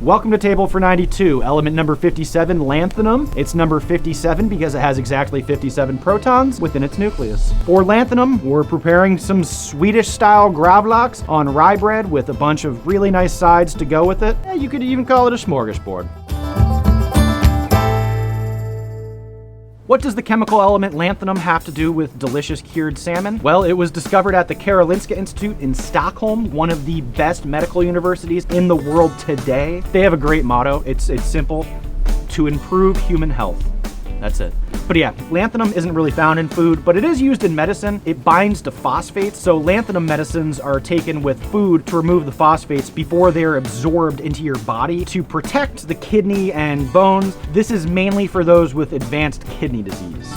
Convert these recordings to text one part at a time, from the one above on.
Welcome to Table for 92, element number 57, lanthanum. It's number 57 because it has exactly 57 protons within its nucleus. For lanthanum, we're preparing some Swedish-style gravlax on rye bread with a bunch of really nice sides to go with it. You could even call it a smorgasbord. What does the chemical element lanthanum have to do with delicious cured salmon? Well, it was discovered at the Karolinska Institute in Stockholm, one of the best medical universities in the world today. They have a great motto. It's simple: to improve human health. That's it. But yeah, lanthanum isn't really found in food, but it is used in medicine. It binds to phosphates, so lanthanum medicines are taken with food to remove the phosphates before they're absorbed into your body to protect the kidney and bones. This is mainly for those with advanced kidney disease.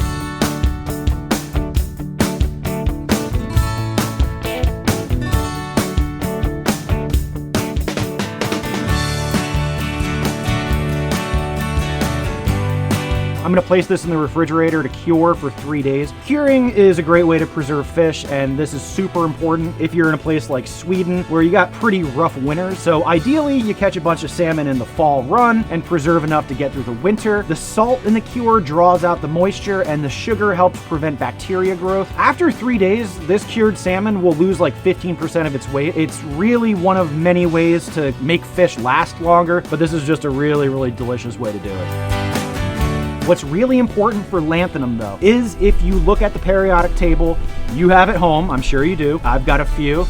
I'm gonna place this in the refrigerator to cure for 3 days. Curing is a great way to preserve fish, and this is super important if you're in a place like Sweden where you got pretty rough winters. So ideally, you catch a bunch of salmon in the fall run and preserve enough to get through the winter. The salt in the cure draws out the moisture, and the sugar helps prevent bacteria growth. After 3 days, this cured salmon will lose like 15% of its weight. It's really one of many ways to make fish last longer, but this is just a really, really delicious way to do it. What's really important for lanthanum, though, is if you look at the periodic table, you have at home, I'm sure you do. I've got a few.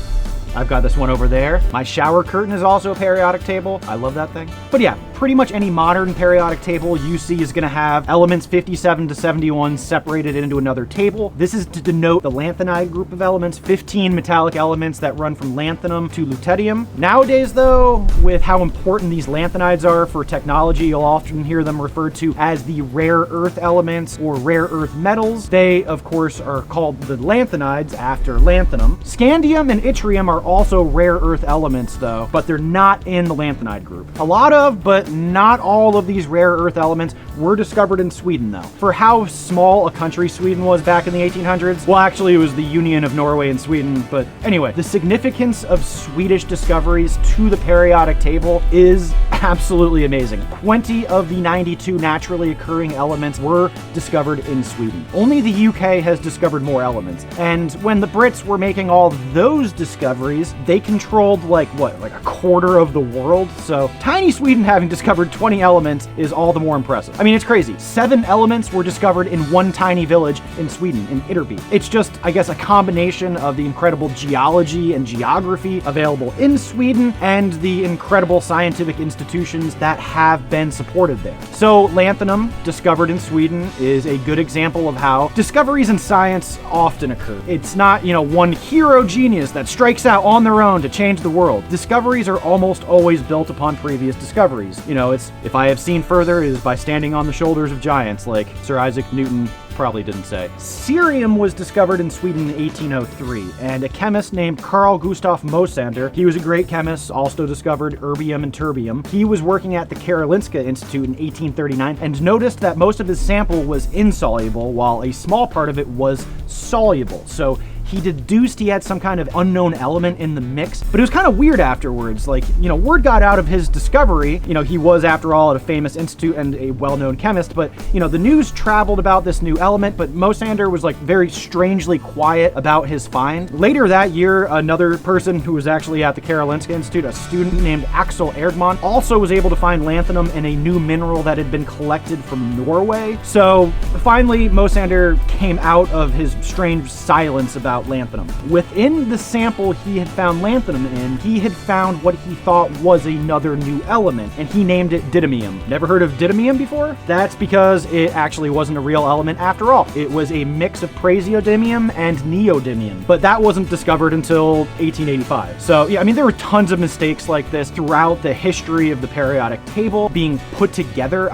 I've got this one over there. My shower curtain is also a periodic table. I love that thing. But yeah, pretty much any modern periodic table you see is gonna have elements 57 to 71 separated into another table. This is to denote the lanthanide group of elements, 15 metallic elements that run from lanthanum to lutetium. Nowadays though, with how important these lanthanides are for technology, you'll often hear them referred to as the rare earth elements or rare earth metals. They, of course, are called the lanthanides after lanthanum. Scandium and yttrium are also rare earth elements though, but they're not in the lanthanide group. A lot of, but not all of these rare earth elements were discovered in Sweden though. For how small a country Sweden was back in the 1800s, well actually it was the Union of Norway and Sweden, but anyway, the significance of Swedish discoveries to the periodic table is absolutely amazing. 20 of the 92 naturally occurring elements were discovered in Sweden. Only the UK has discovered more elements, and when the Brits were making all those discoveries, they controlled like a quarter of the world, so tiny Sweden having discovered 20 elements is all the more impressive. I mean, it's crazy. 7 elements were discovered in one tiny village in Sweden, in Ytterby. It's just, I guess, a combination of the incredible geology and geography available in Sweden and the incredible scientific institutions that have been supported there. So lanthanum, discovered in Sweden, is a good example of how discoveries in science often occur. It's not, one hero genius that strikes out on their own to change the world. Discoveries are almost always built upon previous discoveries. It's, if I have seen further, it is by standing on the shoulders of giants, like Sir Isaac Newton probably didn't say. Cerium was discovered in Sweden in 1803, and a chemist named Carl Gustav Mosander, he was a great chemist, also discovered erbium and terbium. He was working at the Karolinska Institute in 1839 and noticed that most of his sample was insoluble while a small part of it was soluble. So he deduced he had some kind of unknown element in the mix, but it was kind of weird afterwards. Word got out of his discovery. He was, after all, at a famous institute and a well-known chemist, but, the news traveled about this new element, but Mosander was, very strangely quiet about his find. Later that year, another person who was actually at the Karolinska Institute, a student named Axel Erdmann, also was able to find lanthanum in a new mineral that had been collected from Norway. So, finally, Mosander came out of his strange silence about lanthanum. Within the sample he had found lanthanum in, he had found what he thought was another new element, and he named it didymium. Never heard of didymium before? That's because it actually wasn't a real element after all. It was a mix of praseodymium and neodymium, but that wasn't discovered until 1885. So yeah, there were tons of mistakes like this throughout the history of the periodic table being put together.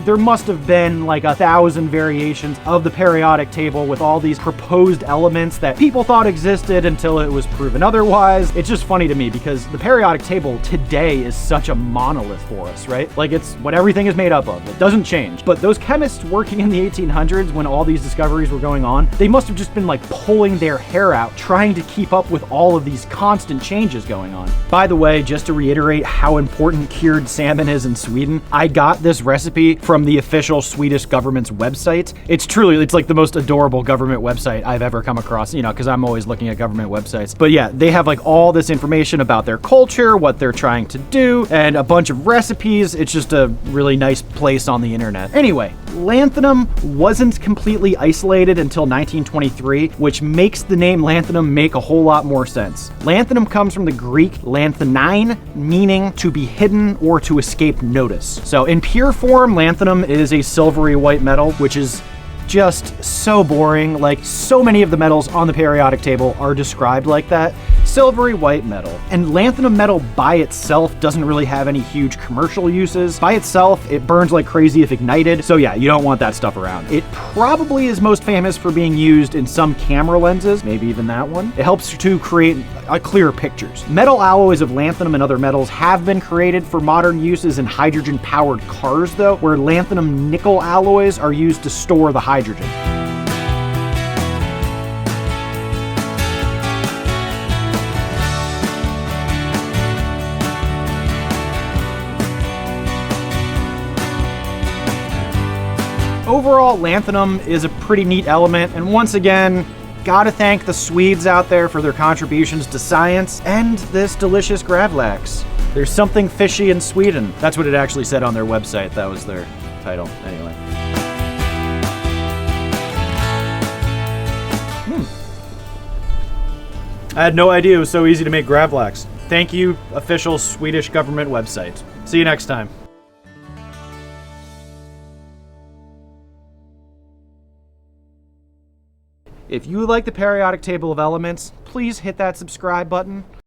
There must have been 1,000 variations of the periodic table with all these proposed elements that that people thought existed until it was proven otherwise. It's just funny to me because the periodic table today is such a monolith for us, right? Like, it's what everything is made up of. It doesn't change. But those chemists working in the 1800s when all these discoveries were going on, they must have just been like pulling their hair out trying to keep up with all of these constant changes going on. By the way, just to reiterate how important cured salmon is in Sweden, I got this recipe from the official Swedish government's website. It's like the most adorable government website I've ever come across, you know, because I'm always looking at government websites. But yeah, they have like all this information about their culture, what they're trying to do, and a bunch of recipes. It's just a really nice place on the internet. Anyway, lanthanum wasn't completely isolated until 1923, which makes the name lanthanum make a whole lot more sense. Lanthanum comes from the Greek lanthanine, meaning to be hidden or to escape notice. So in pure form, lanthanum is a silvery white metal, which is just so boring. Like, so many of the metals on the periodic table are described like that. Silvery white metal. And lanthanum metal by itself doesn't really have any huge commercial uses. By itself, it burns like crazy if ignited. So yeah, you don't want that stuff around. It probably is most famous for being used in some camera lenses, maybe even that one. It helps to create clearer pictures. Metal alloys of lanthanum and other metals have been created for modern uses in hydrogen-powered cars though, where lanthanum nickel alloys are used to store the hydrogen. Overall, lanthanum is a pretty neat element, and once again, gotta thank the Swedes out there for their contributions to science and this delicious gravlax. There's something fishy in Sweden. That's what it actually said on their website. That was their title, anyway. I had no idea it was so easy to make gravlax. Thank you, official Swedish government website. See you next time. If you like the periodic table of elements, please hit that subscribe button.